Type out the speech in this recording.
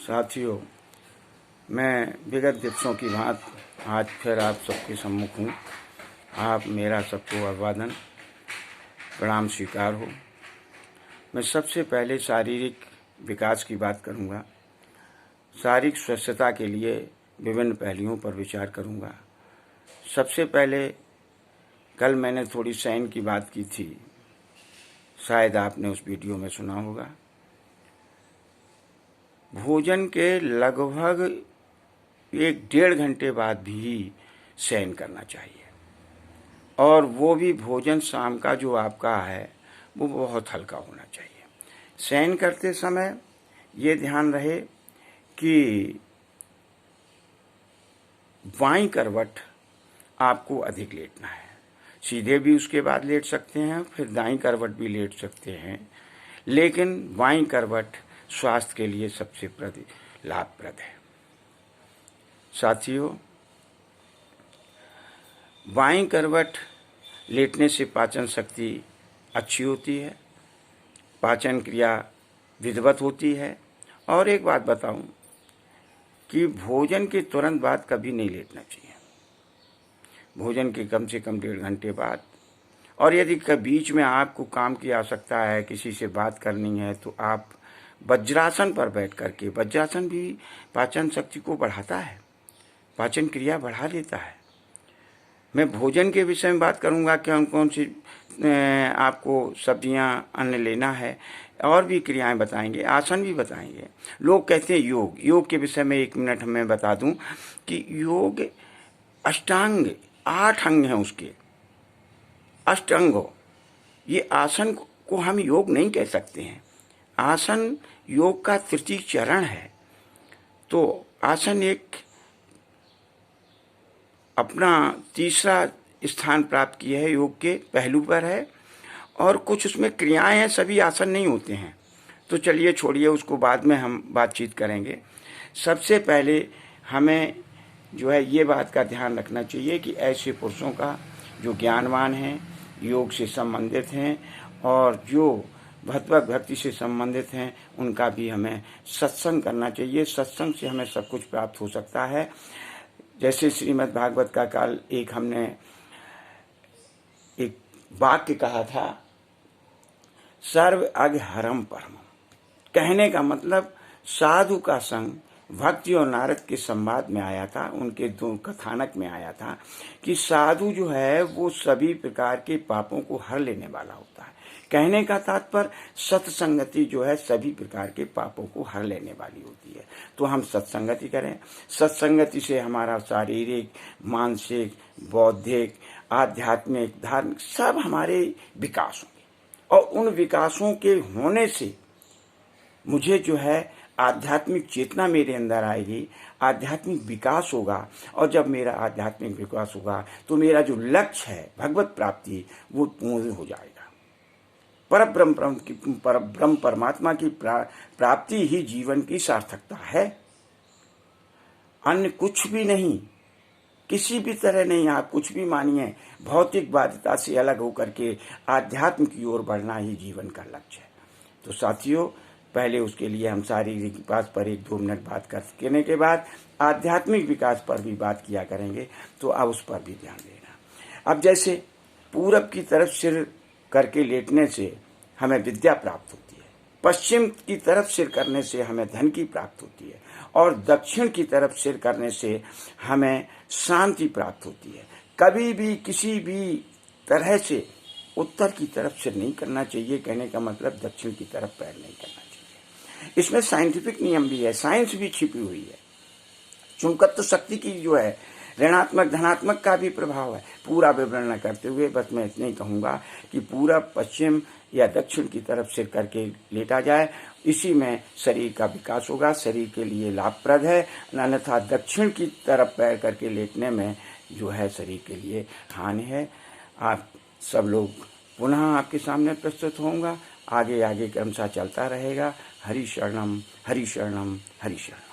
साथियों, मैं विगत दिवसों की भांति आज फिर आप सबके सम्मुख हूँ। आप मेरा सबको अभिवादन प्रणाम स्वीकार हो। मैं सबसे पहले शारीरिक विकास की बात करूँगा। शारीरिक स्वस्थता के लिए विभिन्न पहलुओं पर विचार करूँगा। सबसे पहले कल मैंने थोड़ी शयन की बात की थी, शायद आपने उस वीडियो में सुना होगा। भोजन के लगभग 1-1.5 घंटे बाद भी शयन करना चाहिए, और वो भी भोजन शाम का जो आपका है वो बहुत हल्का होना चाहिए। शयन करते समय ये ध्यान रहे कि बाईं करवट आपको अधिक लेटना है। सीधे भी उसके बाद लेट सकते हैं, फिर दाईं करवट भी लेट सकते हैं, लेकिन बाईं करवट स्वास्थ्य के लिए सबसे लाभप्रद है। साथियों, बाईं करवट लेटने से पाचन शक्ति अच्छी होती है, पाचन क्रिया विधिवत होती है। और एक बात बताऊं कि भोजन के तुरंत बाद कभी नहीं लेटना चाहिए। भोजन के कम से कम 1.5 घंटे बाद, और यदि बीच में आपको काम की आवश्यकता है, किसी से बात करनी है, तो आप वज्रासन पर बैठ करके, वज्रासन भी पाचन शक्ति को बढ़ाता है, पाचन क्रिया बढ़ा देता है। मैं भोजन के विषय में बात करूंगा, कौन कौन सी आपको सब्जियां अन्न लेना है, और भी क्रियाएं बताएंगे, आसन भी बताएंगे। लोग कहते हैं योग के विषय में 1 मिनट मैं बता दूं कि योग अष्टांग 8 अंग हैं, उसके अष्टांग। ये आसन को हम योग नहीं कह सकते हैं। आसन योग का तृतीय चरण है। तो आसन एक अपना तीसरा स्थान प्राप्त किया है, योग के पहलू पर है, और कुछ उसमें क्रियाएं हैं, सभी आसन नहीं होते हैं। तो चलिए छोड़िए, उसको बाद में हम बातचीत करेंगे। सबसे पहले हमें जो है ये बात का ध्यान रखना चाहिए कि ऐसे पुरुषों का जो ज्ञानवान हैं, योग से संबंधित हैं, और जो भगवत भक्ति से संबंधित हैं, उनका भी हमें सत्संग करना चाहिए। सत्संग से हमें सब कुछ प्राप्त हो सकता है। जैसे श्रीमद् भागवत का काल हमने एक वाक्य कहा था, सर्व अघ हरम परम। कहने का मतलब साधु का संग भक्ति और नारद के संवाद में आया था, उनके 2 कथानक में आया था कि साधु जो है वो सभी प्रकार के पापों को हर लेने वाला होता है। कहने का तात्पर्य सत्संगति जो है सभी प्रकार के पापों को हर लेने वाली होती है। तो हम सत्संगति करें। सत्संगति से हमारा शारीरिक, मानसिक, बौद्धिक, आध्यात्मिक, धार्मिक सब हमारे विकास होंगे, और उन विकासों के होने से मुझे जो है आध्यात्मिक चेतना मेरे अंदर आएगी, आध्यात्मिक विकास होगा। और जब मेरा आध्यात्मिक विकास होगा तो मेरा जो लक्ष्य है भगवत प्राप्ति, वो पूर्ण हो जाएगा। परब्रह्म परमात्मा की प्राप्ति ही जीवन की सार्थकता है, अन्य कुछ भी नहीं, किसी भी तरह नहीं। आप कुछ भी मानिए, भौतिक बाध्यता से अलग होकर के आध्यात्म की ओर बढ़ना ही जीवन का लक्ष्य है। तो साथियों, पहले उसके लिए हम शारीरिक विकास पर 1-2 मिनट बात करने के बाद आध्यात्मिक विकास पर भी बात किया करेंगे। तो अब उस पर भी ध्यान देना। अब जैसे पूरब की तरफ सिर करके लेटने से हमें विद्या प्राप्त होती है, पश्चिम की तरफ सिर करने से हमें धन की प्राप्ति होती है, और दक्षिण की तरफ सिर करने से हमें शांति प्राप्त होती है। कभी भी किसी भी तरह से उत्तर की तरफ सिर नहीं करना चाहिए। कहने का मतलब दक्षिण की तरफ पैर नहीं करना चाहिए। इसमें साइंटिफिक नियम भी है, साइंस भी छिपी हुई है। चुंबकत्व शक्ति की जो है ऋणात्मक धनात्मक का भी प्रभाव है। पूरा विवरण न करते हुए बस मैं इतना ही कहूँगा कि पूरब, पश्चिम या दक्षिण की तरफ सिर करके लेटा जाए, इसी में शरीर का विकास होगा, शरीर के लिए लाभप्रद है। अन्यथा दक्षिण की तरफ पैर करके लेटने में जो है शरीर के लिए हानि है। आप सब लोग पुनः आपके सामने प्रस्तुत होऊंगा। आगे क्रमशः चलता रहेगा। हरि शरणम, हरि शरणम, हरि शरणम।